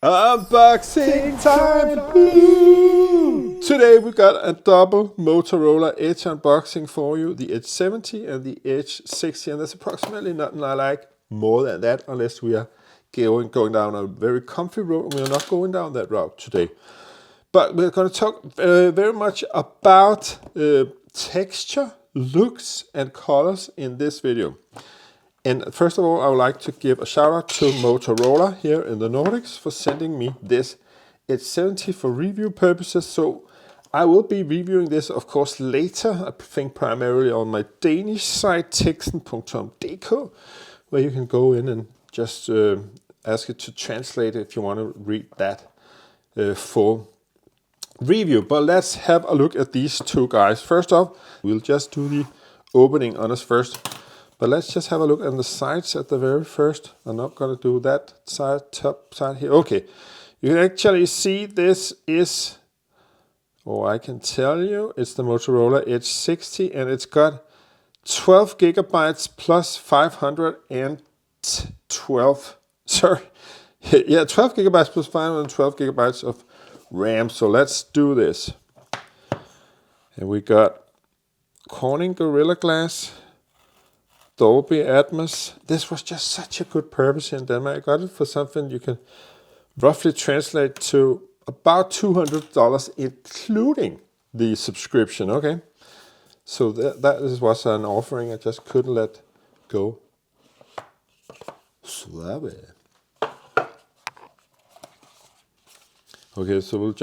Unboxing time! Woo! Today we got a double Motorola Edge unboxing for you. The Edge 70 and the Edge 60. And there's approximately nothing I like more than that unless we are going down a very comfy road. We are not going down that route today. But we're going to talk very much about texture, looks and colors in this video. And first of all, I would like to give a shout out to Motorola here in the Nordics for sending me this Edge 70 for review purposes. So I will be reviewing this, of course, later. I think primarily on my Danish site, teksten.dk, where you can go in and just ask it to translate if you want to read that full review. But let's have a look at these two guys. First off, we'll just do the opening on us first. But let's just have a look at the sides at the very first. I'm not going to do that side, top side here. Okay, you can actually see this is, I can tell you, it's the Motorola Edge 60 and it's got 12 gigabytes plus 512, sorry. Yeah, 12 gigabytes plus 512 gigabytes of RAM. So let's do this. And we got Corning Gorilla Glass, Dolby Atmos. This was just such a good purpose in Denmark. I got it for something you can roughly translate to about $200, including the subscription. Okay, so that was an offering I just couldn't let go. Suave. Okay, so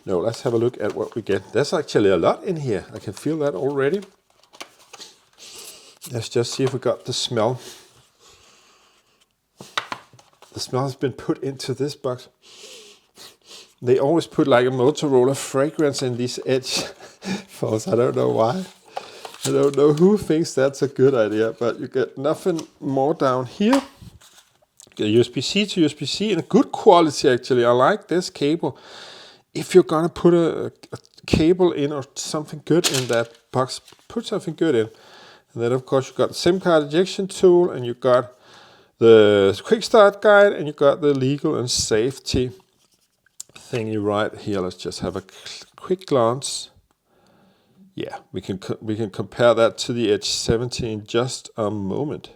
let's have a look at what we get. There's actually a lot in here. I can feel that already. Let's just see if we got the smell. The smell has been put into this box. They always put like a Motorola fragrance in these Edge phones. I don't know why. I don't know who thinks that's a good idea, but you get nothing more down here. You get USB-C to USB-C in a good quality actually. I like this cable. If you're gonna put a cable in or something good in that box, put something good in. And then, of course, you got the SIM card ejection tool, and you got the quick start guide, and you got the legal and safety thingy right here. Let's just have a quick glance. Yeah, we can compare that to the Edge 70 in just a moment.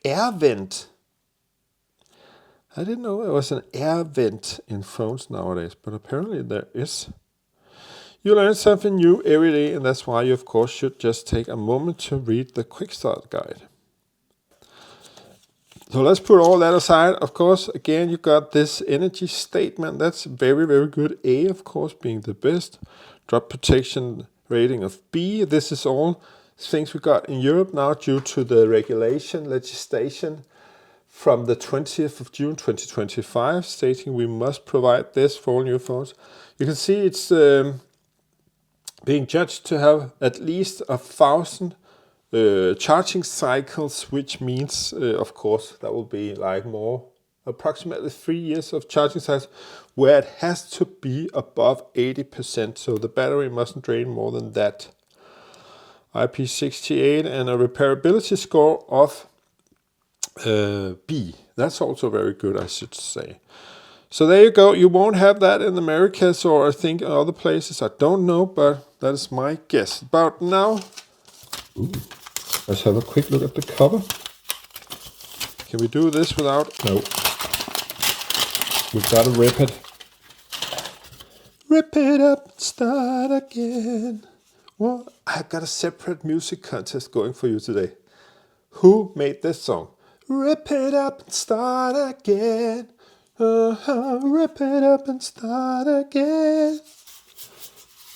Air vent. I didn't know there was an air vent in phones nowadays, but apparently there is. You learn something new every day, and that's why you, of course, should just take a moment to read the quick start guide. So let's put all that aside. Of course, again, you got this energy statement. That's very, very good. A, of course, being the best. Drop protection rating of B. This is all things we got in Europe now due to the regulation legislation from the 20th of June 2025, stating we must provide this for all new phones. You can see it's being judged to have at least 1,000 charging cycles, which means, of course, that will be like approximately 3 years of charging cycles, where it has to be above 80%. So the battery mustn't drain more than that. IP68 and a repairability score of B. That's also very good, I should say. So there you go. You won't have that in the Americas or I think other places. I don't know, but that is my guess. About now, let's have a quick look at the cover. Can we do this without? No. We've got to rip it. Rip it up and start again. Well, I've got a separate music contest going for you today. Who made this song? Rip it up and start again. Rip it up and start again.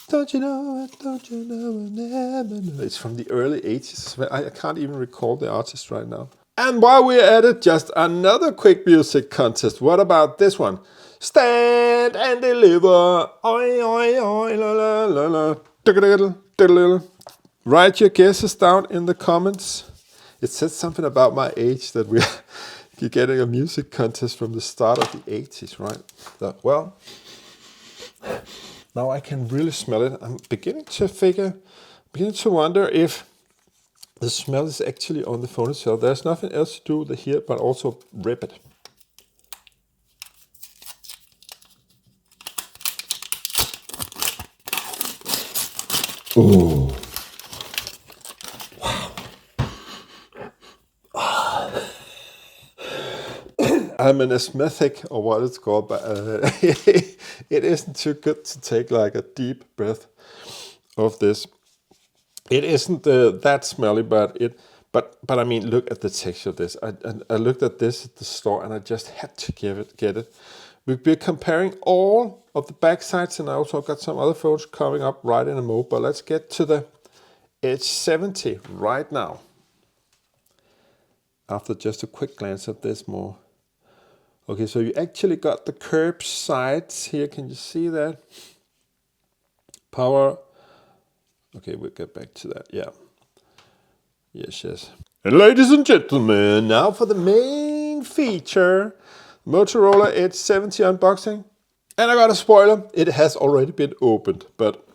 Don't you know it, don't you know it, never know. It's from the early 80s. I can't even recall the artist right now. And while we're at it, just another quick music contest. What about this one? Stand and deliver. Oi, oi, oi, la, la, la, la. Write your guesses down in the comments. It says something about my age that we're getting a music contest from the start of the 80s, right? So, well, now I can really smell it. I'm beginning to wonder if the smell is actually on the phone itself. There's nothing else to do here but also rip it. Oh, I'm an asthmatic, or what it's called, but it isn't too good to take like a deep breath of this. It isn't that smelly, but I mean, look at the texture of this. I looked at this at the store and I just had to get it. We're comparing all of the back sides, and I also got some other photos coming up right in a moment. But let's get to the Edge 70 right now. After just a quick glance at this more. Okay, so you actually got the curved sides here. Can you see that? Power. Okay, we'll get back to that. Yeah. Yes. And ladies and gentlemen, now for the main feature. Motorola Edge 70 unboxing. And I got a spoiler. It has already been opened. But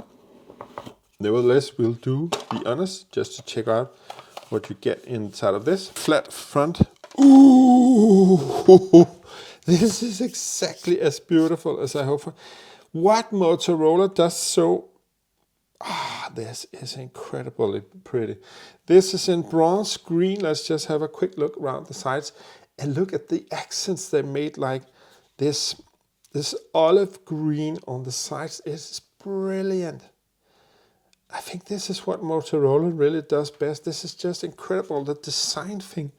nevertheless, we'll be honest, just to check out what you get inside of this. Flat front. Ooh, this is exactly as beautiful as I hope for. What Motorola does so... this is incredibly pretty. This is in bronze green. Let's just have a quick look around the sides. And look at the accents they made, like this olive green on the sides is brilliant. I think this is what Motorola really does best. This is just incredible. The design thing,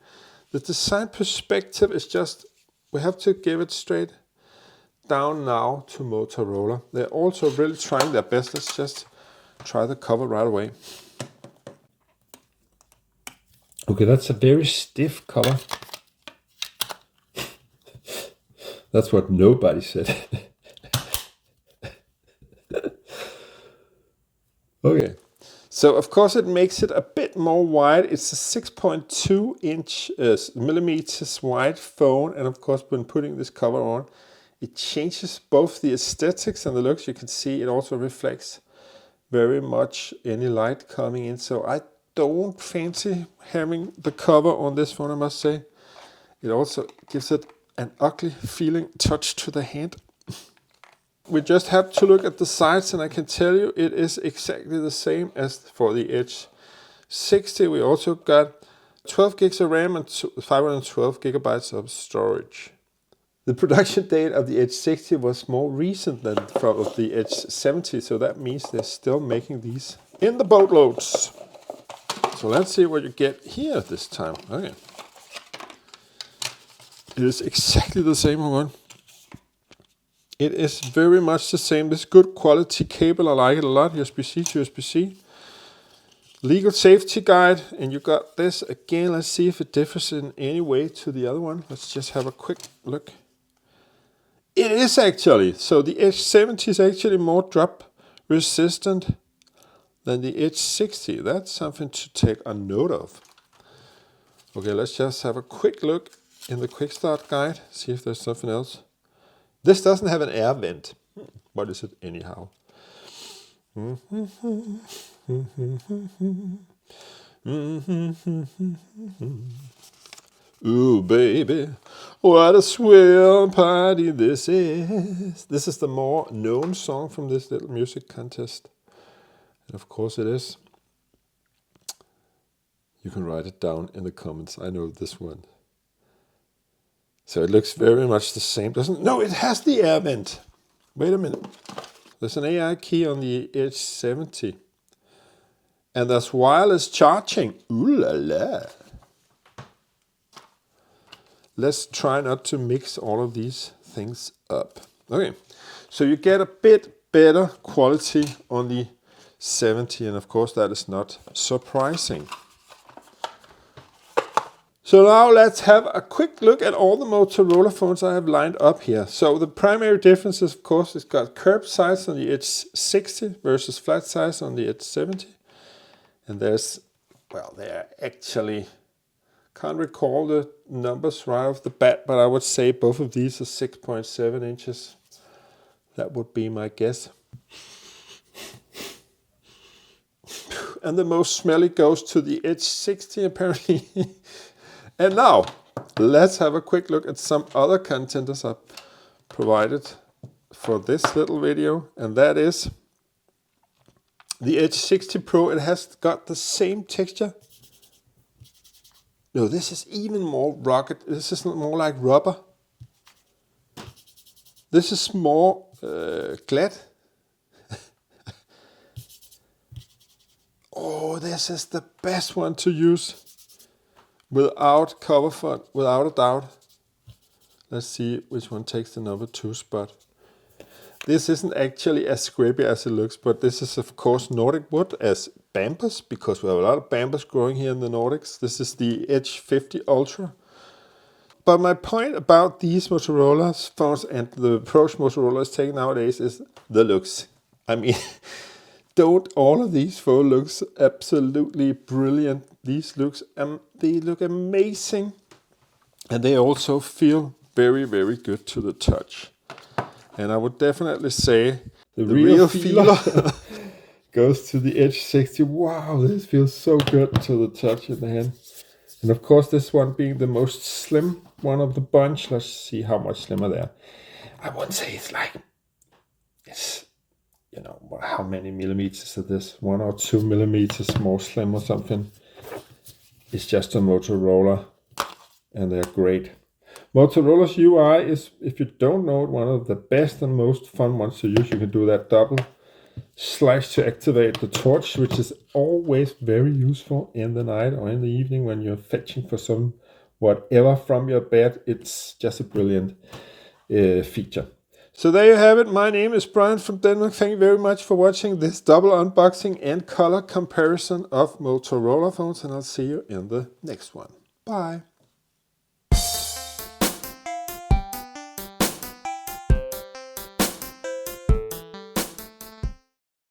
the design perspective is just, we have to give it straight down now to Motorola. They're also really trying their best. Let's just try the cover right away. Okay, that's a very stiff cover. That's what nobody said. Okay, so of course it makes it a bit more wide. It's a 6.2 millimeters wide phone, and of course when putting this cover on, it changes both the aesthetics and the looks. You can see it also reflects very much any light coming in. So I don't fancy having the cover on this phone, I must say. It also gives it an ugly feeling touch to the hand. We just have to look at the sides, and I can tell you it is exactly the same as for the Edge 60. We also got 12 gigs of RAM and 512 gigabytes of storage. The production date of the Edge 60 was more recent than from the Edge 70, so that means they're still making these in the boatloads. So let's see what you get here this time. Okay. It is exactly the same one. It is very much the same. This good quality cable, I like it a lot. USB-C to USB-C. Legal safety guide, and you got this again. Let's see if it differs in any way to the other one. Let's just have a quick look. It is actually. So the Edge 70 is actually more drop resistant than the Edge 60. That's something to take a note of. Okay, let's just have a quick look in the quick start guide. See if there's something else. This doesn't have an air vent. What is it anyhow? Ooh, baby, what a swell party this is. This is the more known song from this little music contest. And of course it is. You can write it down in the comments. I know this one. So it looks very much the same, doesn't it? No, it has the air vent. Wait a minute. There's an AI key on the Edge 70. And there's wireless charging. Ooh la la. Let's try not to mix all of these things up. Okay, so you get a bit better quality on the 70, and of course that is not surprising. So now let's have a quick look at all the Motorola phones I have lined up here. So the primary difference is, of course, it's got curved sides on the Edge 60 versus flat sides on the Edge 70. And there's, well, they're actually, can't recall the numbers right off the bat, but I would say both of these are 6.7 inches. That would be my guess. And the most smelly goes to the Edge 60 apparently. And now, let's have a quick look at some other contenders I've provided for this little video. And that is The Edge 60 Pro, it has got the same texture. No, this is even more rugged. This is more like rubber. This is more glad. Oh, this is the best one to use without cover font, without a doubt. Let's see which one takes the number 2 spot. This isn't actually as scrapey as it looks, but this is of course Nordic wood as bambus, because we have a lot of bambus growing here in the Nordics. This is the Edge 50 Ultra. But my point about these Motorola phones and the approach Motorola is taking nowadays is the looks. I mean, don't all of these phones looks absolutely brilliant? These looks, they look amazing, and they also feel very, very good to the touch. And I would definitely say the real feeler goes to the Edge 60. Wow, this feels so good to the touch in the hand. And of course, this one being the most slim one of the bunch. Let's see how much slimmer they are. I wouldn't say it's, you know, how many millimeters is this? 1 or 2 millimeters more slim or something. It's just a Motorola, and they're great. Motorola's UI is, if you don't know it, one of the best and most fun ones to use. You can do that double slash to activate the torch, which is always very useful in the night or in the evening when you're fetching for some whatever from your bed. It's just a brilliant feature. So there you have it. My name is Brian from Denmark. Thank you very much for watching this double unboxing and color comparison of Motorola phones, and I'll see you in the next one. Bye.